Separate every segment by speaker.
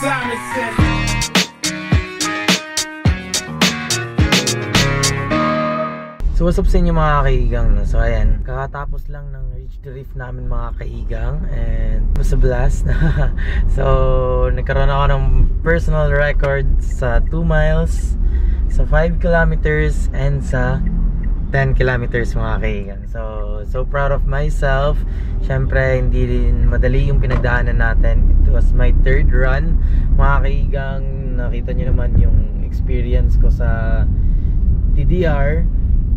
Speaker 1: So what's up sa inyo mga kaigang, no? So ayan, kakatapos lang ng Ridge to Reef namin mga kaigang, and it was a blast. So nagkaroon ako ng personal record sa 2 miles, sa 5 kilometers, and sa 10 kilometers mga kaigang. So proud of myself. Syempre hindi rin madali yung pinagdaanan natin. It was my 3rd run mga kaigang. Nakita nyo naman yung experience ko sa TDR.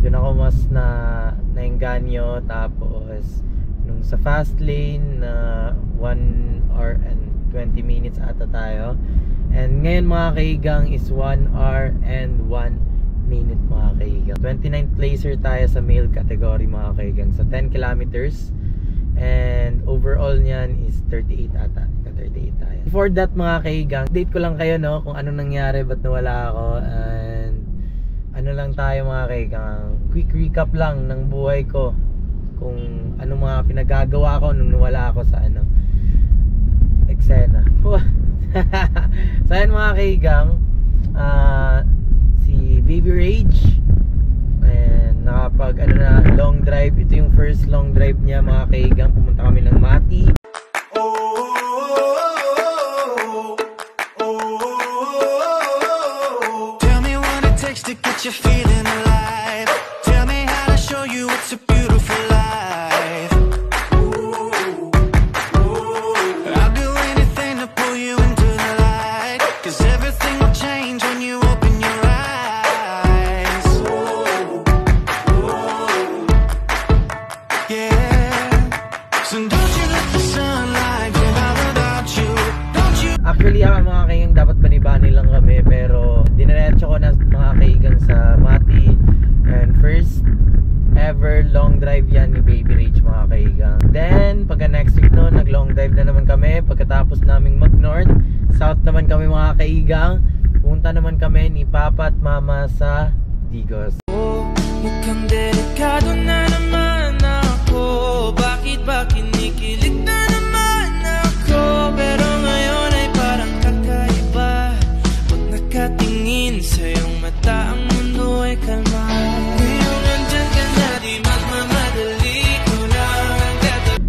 Speaker 1: Doon ako mas naengganyo. Tapos nung sa fast lane na 1 hour and 20 minutes ata tayo. And ngayon mga kaigang is 1 hour and 1 minute mga kaigang. 29th placer tayo sa male category mga kaigang sa 10 kilometers. And overall niyan is 38 ata. 38 tayo. Before that mga kaigang, update ko lang kayo no kung ano nangyari, ba't nawala ako. And ano lang tayo mga kaigang, quick recap lang ng buhay ko, kung ano mga pinagagawa ko nung nawala ako sa eksena. So ayan mga kaigang, si Baby Rage, and nakapag long drive. Ito yung first long drive niya mga kaigang. Pumunta kami ng Mati.
Speaker 2: You're feeling alive. Tell me how to show you it's a beautiful life. I'll do anything to pull you into the light, 'cause everything will change when you open your eyes. Yeah. So don't you let the sunlight get out without you. Don't you.
Speaker 1: Actually mga kaigang, dapat bani-bani lang kami, pero diniretso ko na mga kaigang sa Mati. And first ever long drive yan ni Baby Rage mga kaigang. Then pagka next week no, nag long drive na naman kami. Pagkatapos naming mag north, south naman kami mga kaigang. Punta naman kami ni Papa at Mama sa Digos.
Speaker 2: Mukhang delikado na naman ako. Bakit ba kinikilig na naman ako? Pero ngayon ay parang kakaiba. Pag nakatingin sa iyong mata, ang mundo ay kalma. Ngayon nandyan ka na, di magmamadali ko lang.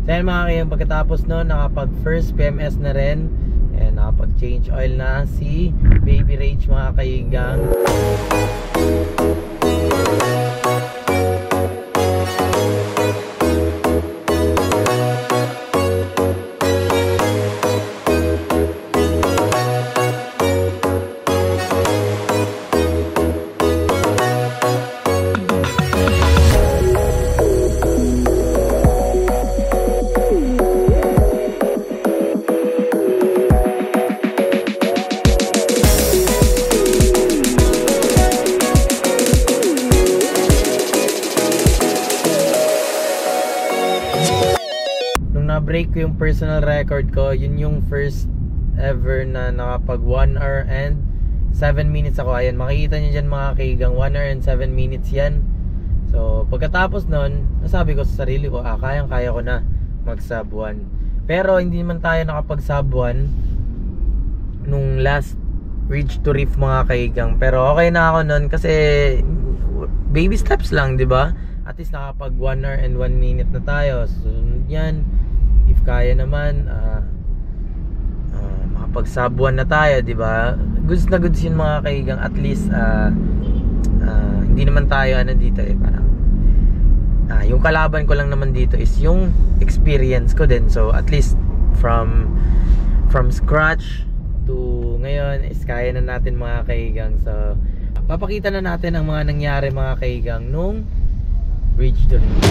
Speaker 1: Then mga kaigang, pagkatapos no, nakapag first PMS na rin, and nakapag change oil na si Baby Rage mga kaigang. Na-break ko yung personal record ko. Yun yung first ever na nakapag 1 hour and 7 minutes ako. Ayan, makikita nyo dyan mga kaigang, 1 hour and 7 minutes yan. So pagkatapos nun, nasabi ko sa sarili ko, kayang-kaya ko na mag sub 1. Pero hindi naman tayo nakapag sub 1 nung last Ridge to Reef mga kaigang. Pero okay na ako nun kasi baby steps lang, di ba? At least nakapag 1 hour and 1 minute na tayo. So yan, if kaya naman makapag sub 1 na tayo, di ba? Goods na goods yun mga kaigang. At least hindi naman tayo dito parang yung kalaban ko lang naman dito is yung experience ko din. So at least from scratch to ngayon is kaya na natin mga kaigang. So papakita na natin ang mga nangyari mga kaigang nung Ridge to Reef.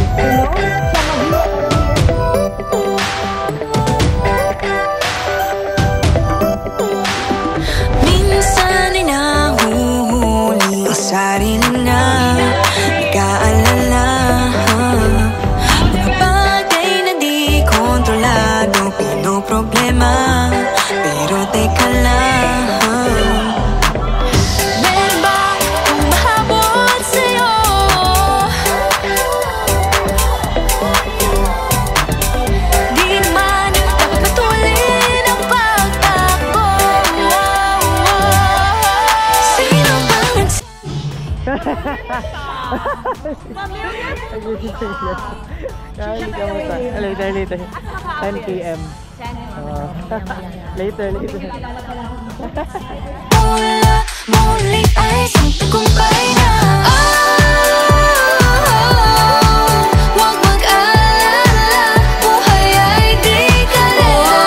Speaker 2: Minsan ay nahuhuli ang sarili na nag-aalala. Mga bagay na di kontrolado, pinoproblema. Pero teka lang, meron ba kung mahabot sa'yo? Di naman
Speaker 1: Later. 10 p.m. Later.
Speaker 3: Muli ay isang tagumpay na. Huwag mag-alala, buhay ay di kalera.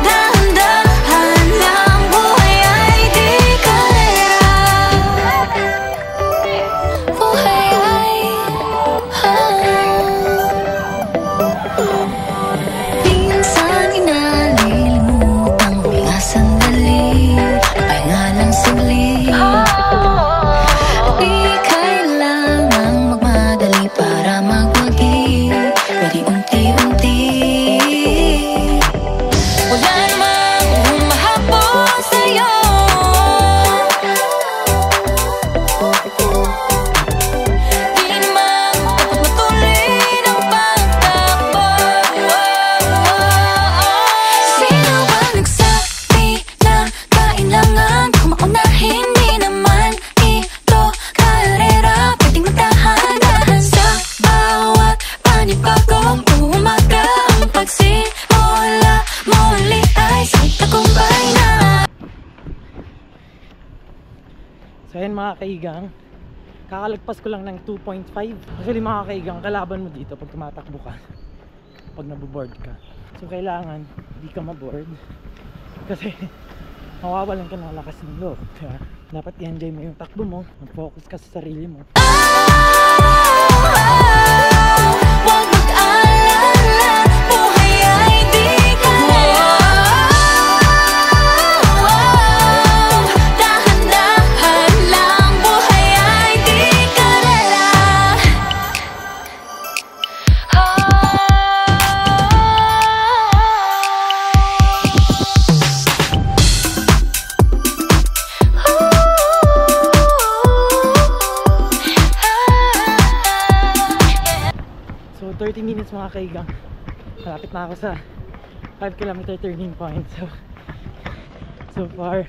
Speaker 3: Dahan-dahan lang, buhay ay di kalera. Buhay ay minsan inalilimutang huminga sandali, pahinga lang saglit. Di kailangang magmadali para magwagi, pwede unti-unti. Wala namang humahabol sa'yo. Di naman dapat matuloy ng pagtakbo. Sino ba nagsabi na kailangan ko maunahin? Di naman ito karera, pwedeng magdahan-dahan sa bawat panibagong umaga. Ang pagsimula muli ay isang tagumpay na.
Speaker 1: So ayun mga kaigang, kakalagpas ko lang ng 2.5. Actually mga kaigang, kalaban mo dito pag tumatakbo ka, pag naboboard ka. So kailangan hindi ka maboard kasi mawawalan ka ng lakas ng loob, diba? Dapat i-enjoy mo yung takbo mo, mag-focus ka sa sarili mo.
Speaker 3: Huwag mag-alala, buhay ay di kalera. Dahan-dahan lang, buhay ay di kalera.
Speaker 1: So 30 minutes mga kaigang, malapit na ako sa 5-kilometer turning point. So far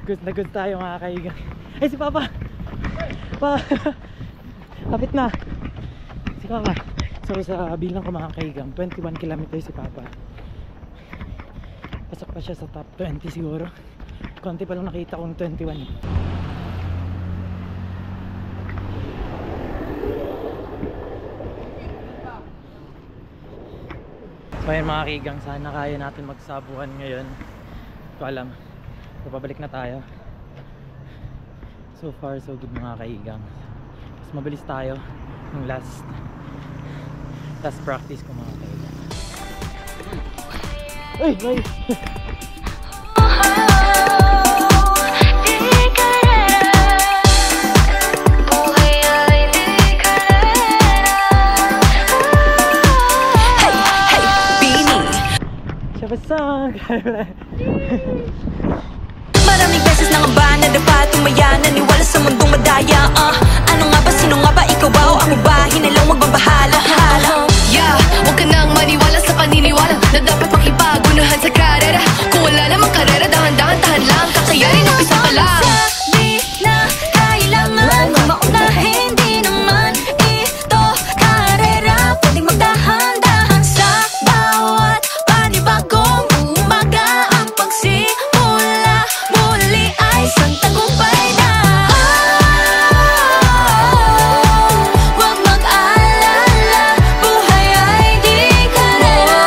Speaker 1: good na good tayo mga kaigang. Ay si Papa! Lapit na si Papa. So sa bilang ko mga kaigang, 21 kilometers si Papa. Pasok pa siya sa top 20 siguro. Konti pa lang nakita kong 21. So ayun mga kaigang, sana kaya natin magsabuhan ngayon. Hindi ko alam, pabalik na tayo. So far so good mga kaigang. Mas mabilis tayo ng last practice ko mga kaigang. Uy! Shabasang!
Speaker 3: Maraming beses na nga ba dapat tumaya, naniwala sa mundong madaya. Ano nga ba, sino nga ba, ikaw ba o ako ba? Hinalaw magbabahala.
Speaker 4: Yeah, huwag ka nang maniwala sa paniniwala na dapat makipagunahan sa karera. Kung wala namang karera, dahan-dahan, tahan lang, kakayanin umpisa pa lang.
Speaker 3: Sabi na kailangan ko maunahin, di naman ito karera, pwedeng magdahan-dahan sa bawat panibagong umaga. Ang pagsimula muli ay isang tagumpay na. Huwag mag-alala, buhay ay di kalera.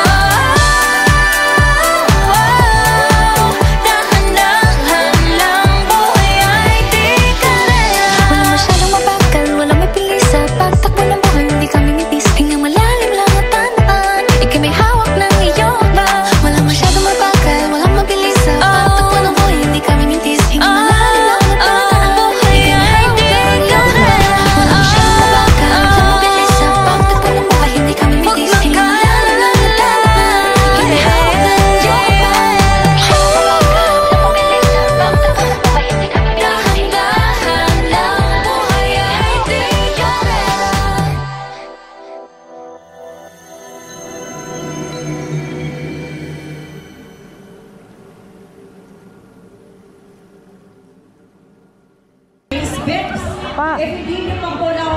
Speaker 5: If hindi nyo pang po na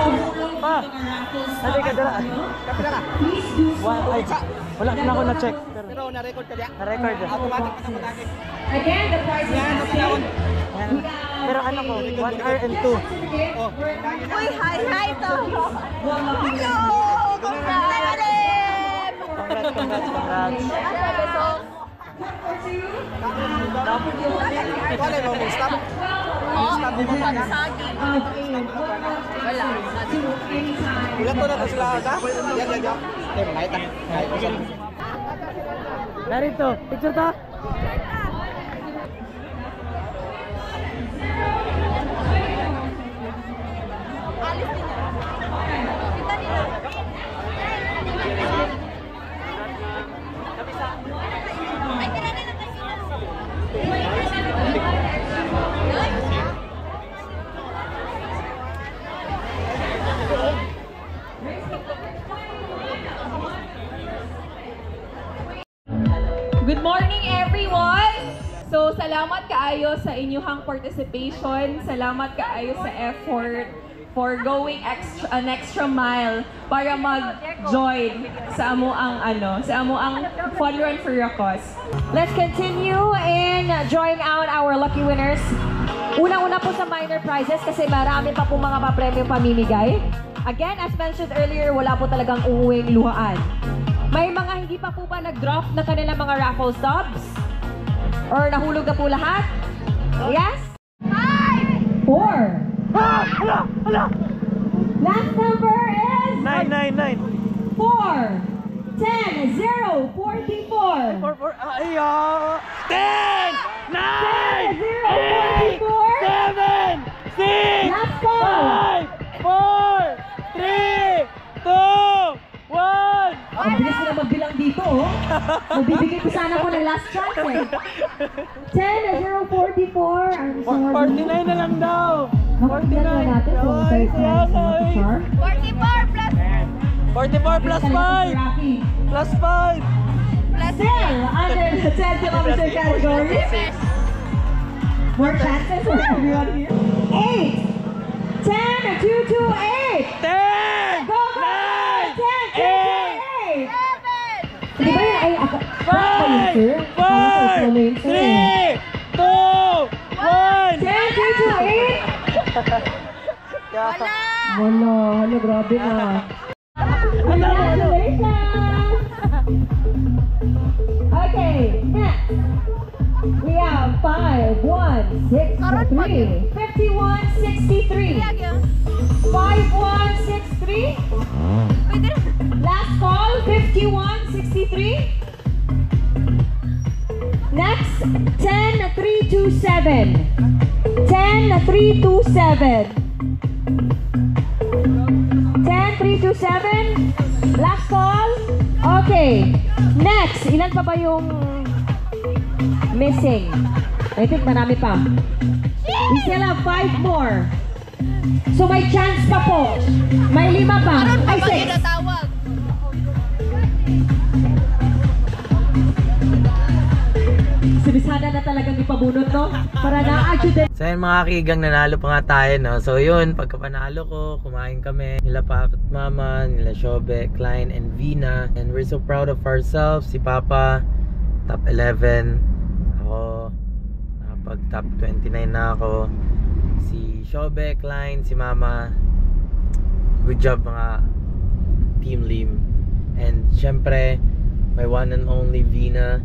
Speaker 1: Halika, dala.
Speaker 6: Kapila ka.
Speaker 1: Wala na ako na-check.
Speaker 6: Pero na-record ka diya?
Speaker 1: Na-record.
Speaker 6: Automatic pa sa matake.
Speaker 5: Again, the price is
Speaker 1: Pero ano ko, 1 hour and 2.
Speaker 7: Uy, hi to! Hello!
Speaker 1: Congrats.
Speaker 6: Wala mo, stop. Stop mo pa na.
Speaker 7: Wala.
Speaker 6: Ulat to na to sila ha? Yan. Eh, kahit na.
Speaker 1: Narito, picture ta?
Speaker 8: Good morning, everyone! So, salamat kaayo sa inyong participation. Salamat kaayo sa effort for going an extra mile para mag-join sa amo ang Fun Run for Your Cause.
Speaker 5: Let's continue and drawing out our lucky winners. Una-una po sa minor prizes kasi marami pa po mga pa-premium pamimigay. Again, as mentioned earlier, wala po talagang uuwing luhaan. May mga hindi pa po ba nag-drop na kanilang mga raffle stubs? Or nahulog na po lahat? Yes? 5! 4!
Speaker 1: Hala!
Speaker 5: Last number is...
Speaker 1: 999.
Speaker 5: 4! 10! 0! 44!
Speaker 1: 10! 9! 8! 7! 6!
Speaker 5: Last call!
Speaker 1: 5! 4! 3! 2! 1!
Speaker 5: Ang bilis na magbilang dito, oh. Magbibigay ko sana ko ng last chance, eh. 10, 0, 44. I'm sorry.
Speaker 1: 49 na lang daw.
Speaker 5: 49 na natin kung
Speaker 1: Ay,
Speaker 5: tayo sa char.
Speaker 1: 44 plus 5! Plus 5!
Speaker 5: Still, under the 10 kilometer category. More chances for everyone here. 8, 10, 2 to 8.
Speaker 1: 10!
Speaker 5: Go, go! 10, 2 to 8. Di ba yun ay...
Speaker 1: 5! 4! 3! 2! 1!
Speaker 5: 10, 2 to 8. Wala. Hala, grabe na. Okay, next. We have 5, 1, 6, 3, 51, 63. 5, 1, 6, 3. Last call, 51, 63. Next, 10, 3, 2, 7. 10, 3, 2, 7. 10, 3, 2, 7. Last call. Okay. Next, ilan pa ba yung missing? I think marami pa. We still have 5 more. So may chance pa po. May 5 pa. Ay, 6. Sinisada na talagang ipabunot, no? Para na-adjudate.
Speaker 1: So yun mga kigang, nanalo pa nga tayo, no? So yun, pagka panalo ko, kumain kami. Nila Papa at Mama, nila Shobe, Klein, and Vina. And we're so proud of ourselves. Si Papa, top 11. Ako, nakapag top 29 na ako. Si Shobe, Klein, si Mama. Good job mga Team Lim. And syempre, my one and only Vina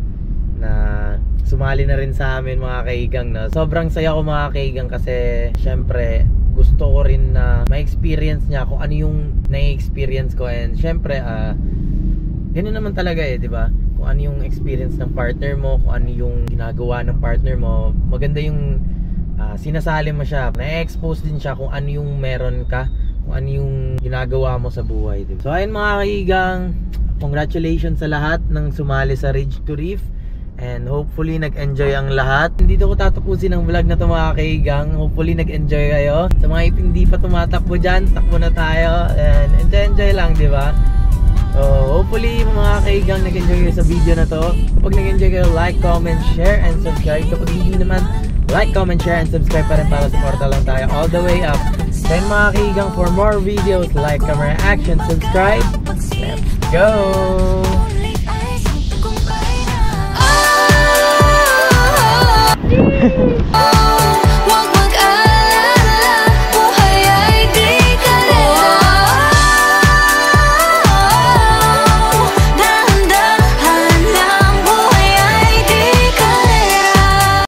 Speaker 1: na sumali na rin sa amin mga kaigang, no? Sobrang saya ko mga kaigang kasi syempre gusto ko rin na ma-experience niya kung ano yung na-experience ko. And syempre ganun naman talaga di ba? Kung ano yung experience ng partner mo, kung ano yung ginagawa ng partner mo, maganda yung sinasali mo siya, na-expose din siya kung ano yung meron ka, kung ano yung ginagawa mo sa buhay, diba? So ayun mga kaigang, congratulations sa lahat ng sumali sa Ridge to Reef. And hopefully nag-enjoy ang lahat. Dito ko tatapusin ang vlog na ito mga kaigang. Hopefully nag-enjoy kayo. Sa mga hindi pa tumatakbo dyan, takbo na tayo. And enjoy lang, di ba? So hopefully mga kaigang nag-enjoy kayo sa video na to. Kapag nag-enjoy kayo, like, comment, share, and subscribe. Kapag hindi naman, like, comment, share, and subscribe pa rin para supporta lang tayo all the way up. Then mga kaigang, for more videos, like, camera, action, subscribe. Let's go!